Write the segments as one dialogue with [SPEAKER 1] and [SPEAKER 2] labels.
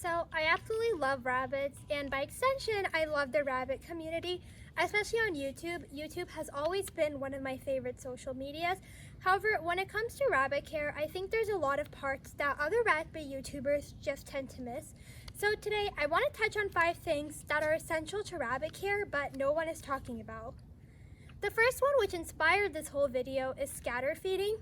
[SPEAKER 1] So I absolutely love rabbits, and by extension, I love the rabbit community, especially on YouTube. YouTube has always been one of my favorite social medias. However, when it comes to rabbit care, I think there's a lot of parts that other rabbit YouTubers just tend to miss. So today, I want to touch on 5 things that are essential to rabbit care, but no one is talking about. The first one, which inspired this whole video, is scatter feeding.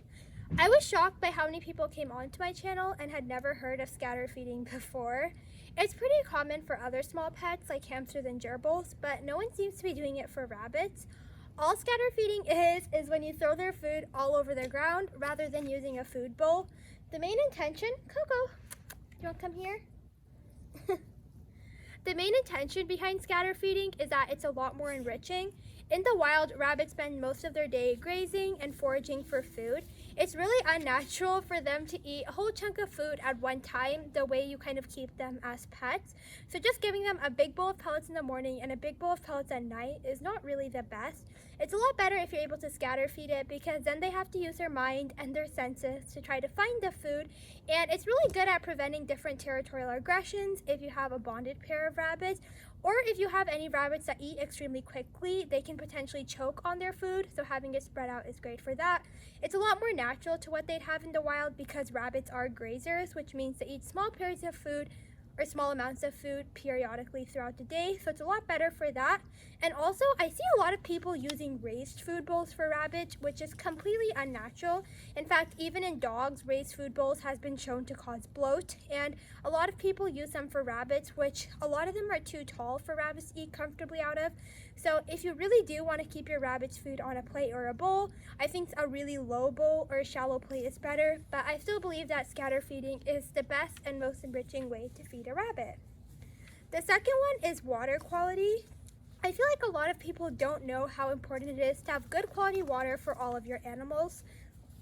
[SPEAKER 1] I was shocked by how many people came onto my channel and had never heard of scatter feeding before. It's pretty common for other small pets like hamsters and gerbils, but no one seems to be doing it for rabbits. All scatter feeding is when you throw their food all over the ground rather than using a food bowl. The main intention, Coco, you want to come here? The main intention behind scatter feeding is that it's a lot more enriching. In the wild, rabbits spend most of their day grazing and foraging for food. It's really unnatural for them to eat a whole chunk of food at one time, the way you kind of keep them as pets. So just giving them a big bowl of pellets in the morning and a big bowl of pellets at night is not really the best. It's a lot better if you're able to scatter feed it, because then they have to use their mind and their senses to try to find the food. And it's really good at preventing different territorial aggressions if you have a bonded pair of rabbits, or if you have any rabbits that eat extremely quickly, they can potentially choke on their food, so having it spread out is great for that. It's a lot more natural to what they'd have in the wild because rabbits are grazers, which means they eat small periods of food or small amounts of food periodically throughout the day, so it's a lot better for that. And also, I see a lot of people using raised food bowls for rabbits, which is completely unnatural. In fact, even in dogs, raised food bowls has been shown to cause bloat, and a lot of people use them for rabbits, which a lot of them are too tall for rabbits to eat comfortably out of. So if you really do want to keep your rabbit's food on a plate or a bowl, I think a really low bowl or a shallow plate is better, but I still believe that scatter feeding is the best and most enriching way to feed a rabbit. The second one is water quality. I feel like a lot of people don't know how important it is to have good quality water for all of your animals.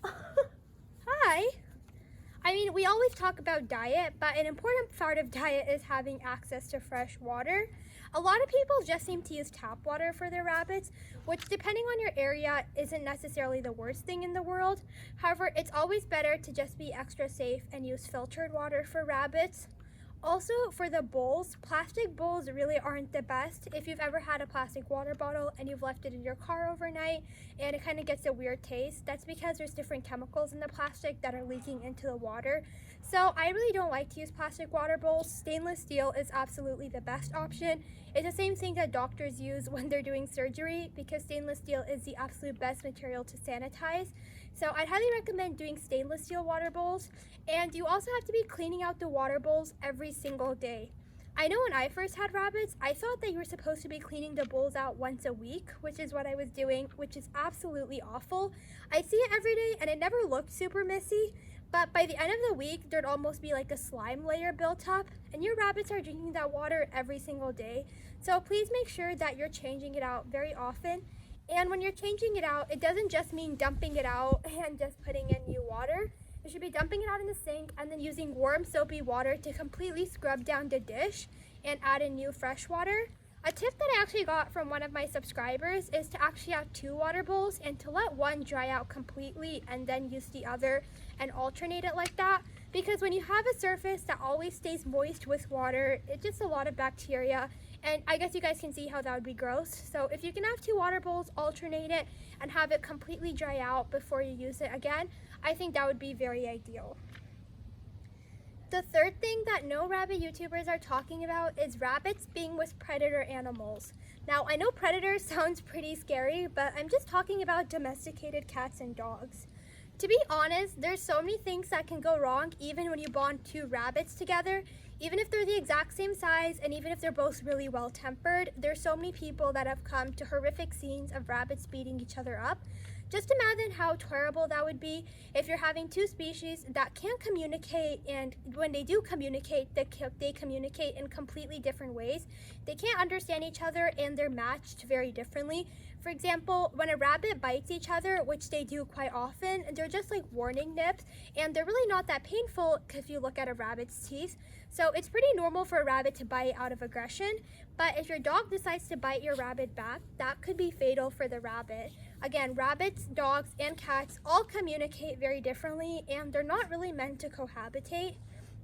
[SPEAKER 1] Hi! I mean, we always talk about diet, but an important part of diet is having access to fresh water. A lot of people just seem to use tap water for their rabbits, which depending on your area isn't necessarily the worst thing in the world. However, it's always better to just be extra safe and use filtered water for rabbits. Also, for the bowls, plastic bowls really aren't the best. If you've ever had a plastic water bottle and you've left it in your car overnight and it kind of gets a weird taste, that's because there's different chemicals in the plastic that are leaking into the water. So I really don't like to use plastic water bowls. Stainless steel is absolutely the best option. It's the same thing that doctors use when they're doing surgery, because stainless steel is the absolute best material to sanitize. So I'd highly recommend doing stainless steel water bowls. And you also have to be cleaning out the water bowls every single day. I know when I first had rabbits, I thought that you were supposed to be cleaning the bowls out once a week, which is what I was doing, which is absolutely awful. I see it every day and it never looked super messy, but by the end of the week, there'd almost be like a slime layer built up, and your rabbits are drinking that water every single day. So please make sure that you're changing it out very often. And when you're changing it out, it doesn't just mean dumping it out and just putting in new water. You should be dumping it out in the sink and then using warm soapy water to completely scrub down the dish and add in new fresh water. A tip that I actually got from one of my subscribers is to actually have 2 water bowls and to let one dry out completely and then use the other and alternate it like that. Because when you have a surface that always stays moist with water, it's just a lot of bacteria, and I guess you guys can see how that would be gross. So if you can have 2 water bowls, alternate it, and have it completely dry out before you use it again, I think that would be very ideal. The third thing that no rabbit YouTubers are talking about is rabbits being with predator animals. Now, I know predator sounds pretty scary, but I'm just talking about domesticated cats and dogs. To be honest, there's so many things that can go wrong even when you bond 2 rabbits together. Even if they're the exact same size and even if they're both really well tempered, there's so many people that have come to horrific scenes of rabbits beating each other up. Just imagine how terrible that would be if you're having 2 species that can't communicate, and when they do communicate, they communicate in completely different ways. They can't understand each other and they're matched very differently. For example, when a rabbit bites each other, which they do quite often, they're just like warning nips, and they're really not that painful if you look at a rabbit's teeth. So it's pretty normal for a rabbit to bite out of aggression, but if your dog decides to bite your rabbit back, that could be fatal for the rabbit. Again, rabbits, dogs, and cats all communicate very differently, and they're not really meant to cohabitate.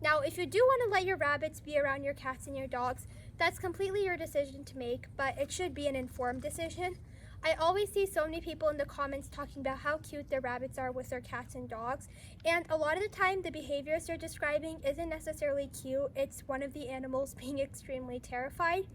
[SPEAKER 1] Now, if you do want to let your rabbits be around your cats and your dogs, that's completely your decision to make, but it should be an informed decision. I always see so many people in the comments talking about how cute their rabbits are with their cats and dogs, and a lot of the time the behaviors they're describing isn't necessarily cute, it's one of the animals being extremely terrified.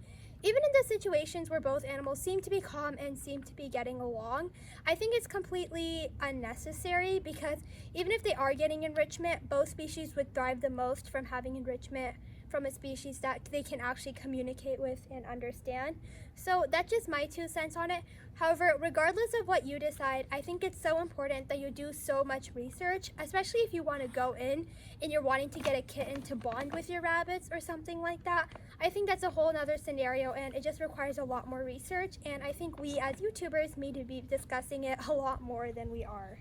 [SPEAKER 1] Even in the situations where both animals seem to be calm and seem to be getting along, I think it's completely unnecessary because even if they are getting enrichment, both species would thrive the most from having enrichment from a species that they can actually communicate with and understand. So that's just my 2 cents on it. However, regardless of what you decide, I think it's so important that you do so much research, especially if you want to go in and you're wanting to get a kitten to bond with your rabbits or something like that. I think that's a whole nother scenario and it just requires a lot more research, and I think we as YouTubers need to be discussing it a lot more than we are.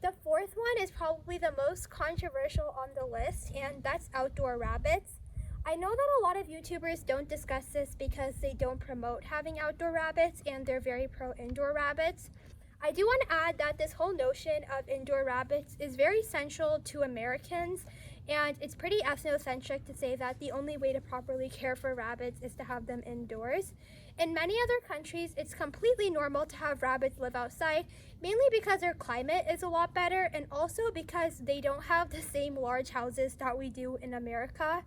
[SPEAKER 1] The fourth one is probably the most controversial on the list, and that's outdoor rabbits. I know that a lot of YouTubers don't discuss this because they don't promote having outdoor rabbits and they're very pro indoor rabbits. I do want to add that this whole notion of indoor rabbits is very central to Americans, and it's pretty ethnocentric to say that the only way to properly care for rabbits is to have them indoors. In many other countries, it's completely normal to have rabbits live outside, mainly because their climate is a lot better and also because they don't have the same large houses that we do in America.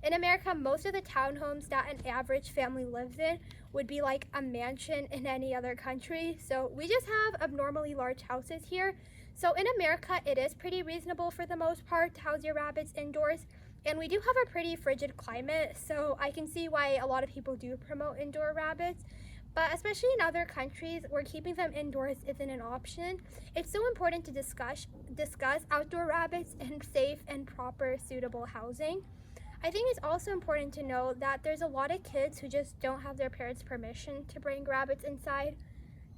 [SPEAKER 1] In America, most of the townhomes that an average family lives in would be like a mansion in any other country. So we just have abnormally large houses here. So in America, it is pretty reasonable for the most part to house your rabbits indoors. And we do have a pretty frigid climate, so I can see why a lot of people do promote indoor rabbits. But especially in other countries where keeping them indoors isn't an option, it's so important to discuss outdoor rabbits in safe and proper suitable housing. I think it's also important to know that there's a lot of kids who just don't have their parents' permission to bring rabbits inside.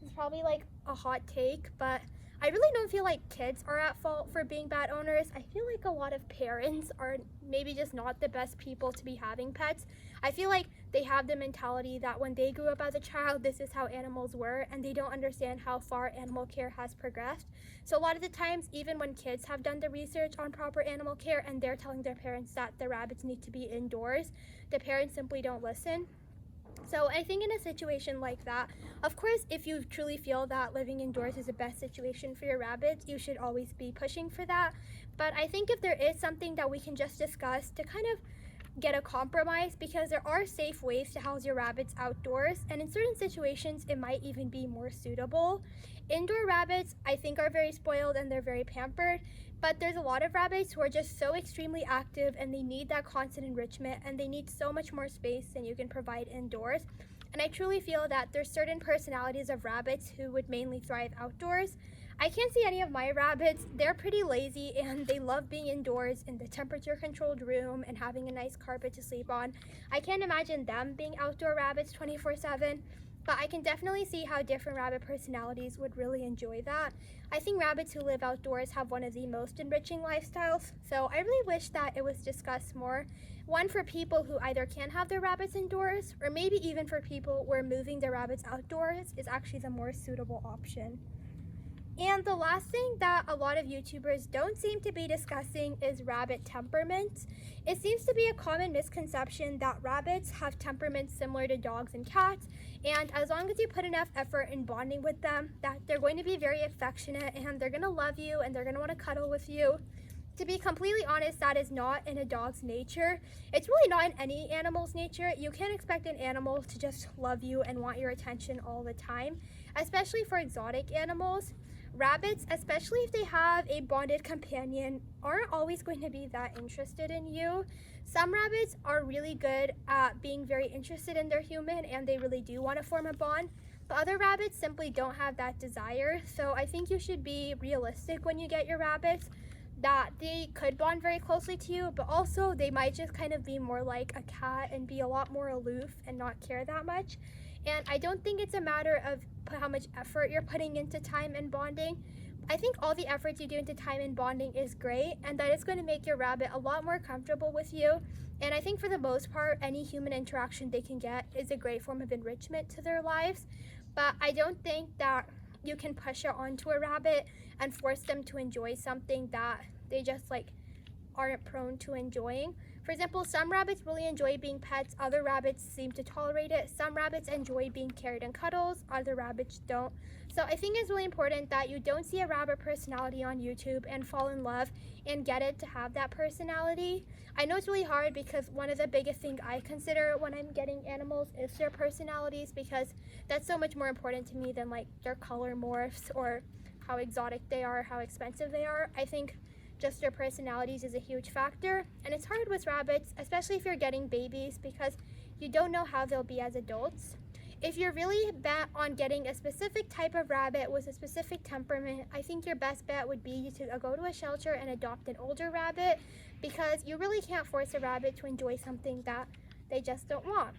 [SPEAKER 1] It's probably like a hot take, but I really don't feel like kids are at fault for being bad owners. I feel like a lot of parents are maybe just not the best people to be having pets. I feel like they have the mentality that when they grew up as a child, this is how animals were, and they don't understand how far animal care has progressed. So a lot of the times, even when kids have done the research on proper animal care and they're telling their parents that the rabbits need to be indoors, the parents simply don't listen. So I think in a situation like that, of course, if you truly feel that living indoors is the best situation for your rabbits, you should always be pushing for that. But I think if there is something that we can just discuss to kind of get a compromise, because there are safe ways to house your rabbits outdoors, and in certain situations it might even be more suitable. Indoor rabbits, I think, are very spoiled and they're very pampered, but there's a lot of rabbits who are just so extremely active and they need that constant enrichment and they need so much more space than you can provide indoors. And I truly feel that there's certain personalities of rabbits who would mainly thrive outdoors. I can't see any of my rabbits. They're pretty lazy and they love being indoors in the temperature controlled room and having a nice carpet to sleep on. I can't imagine them being outdoor rabbits 24/7. But I can definitely see how different rabbit personalities would really enjoy that. I think rabbits who live outdoors have one of the most enriching lifestyles, so I really wish that it was discussed more. One for people who either can't have their rabbits indoors, or maybe even for people where moving their rabbits outdoors is actually the more suitable option. And the last thing that a lot of YouTubers don't seem to be discussing is rabbit temperament. It seems to be a common misconception that rabbits have temperaments similar to dogs and cats, and as long as you put enough effort in bonding with them, that they're going to be very affectionate and they're going to love you and they're going to want to cuddle with you. To be completely honest, that is not in a dog's nature. It's really not in any animal's nature. You can't expect an animal to just love you and want your attention all the time, especially for exotic animals. Rabbits, especially if they have a bonded companion, aren't always going to be that interested in you. Some rabbits are really good at being very interested in their human and they really do want to form a bond, but other rabbits simply don't have that desire. So I think you should be realistic when you get your rabbits, that they could bond very closely to you, but also they might just kind of be more like a cat and be a lot more aloof and not care that much. And I don't think it's a matter of how much effort you're putting into time and bonding. I think all the efforts you do into time and bonding is great, and that is going to make your rabbit a lot more comfortable with you. And I think for the most part, any human interaction they can get is a great form of enrichment to their lives. But I don't think that you can push it onto a rabbit and force them to enjoy something that they just like aren't prone to enjoying. For example, some rabbits really enjoy being pets, other rabbits seem to tolerate it. Some rabbits enjoy being carried in cuddles, other rabbits don't. So I think it's really important that you don't see a rabbit personality on YouTube and fall in love and get it to have that personality. I know it's really hard because one of the biggest things I consider when I'm getting animals is their personalities, because that's so much more important to me than like their color morphs or how exotic they are, how expensive they are. I think just their personalities is a huge factor, and it's hard with rabbits, especially if you're getting babies, because you don't know how they'll be as adults. If you're really bent on getting a specific type of rabbit with a specific temperament, I think your best bet would be to go to a shelter and adopt an older rabbit, because you really can't force a rabbit to enjoy something that they just don't want.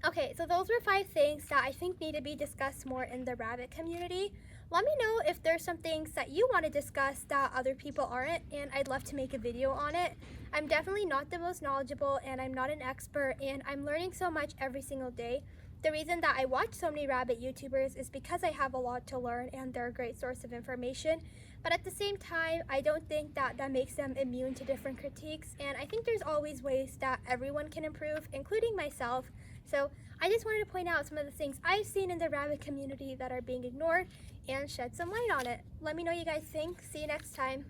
[SPEAKER 1] Okay, so those were 5 things that I think need to be discussed more in the rabbit community. Let me know if there's some things that you want to discuss that other people aren't, and I'd love to make a video on it. I'm definitely not the most knowledgeable, and I'm not an expert, and I'm learning so much every single day. The reason that I watch so many rabbit YouTubers is because I have a lot to learn and they're a great source of information. But at the same time, I don't think that makes them immune to different critiques, and I think there's always ways that everyone can improve, including myself. So I just wanted to point out some of the things I've seen in the rabbit community that are being ignored and shed some light on it. Let me know what you guys think. See you next time.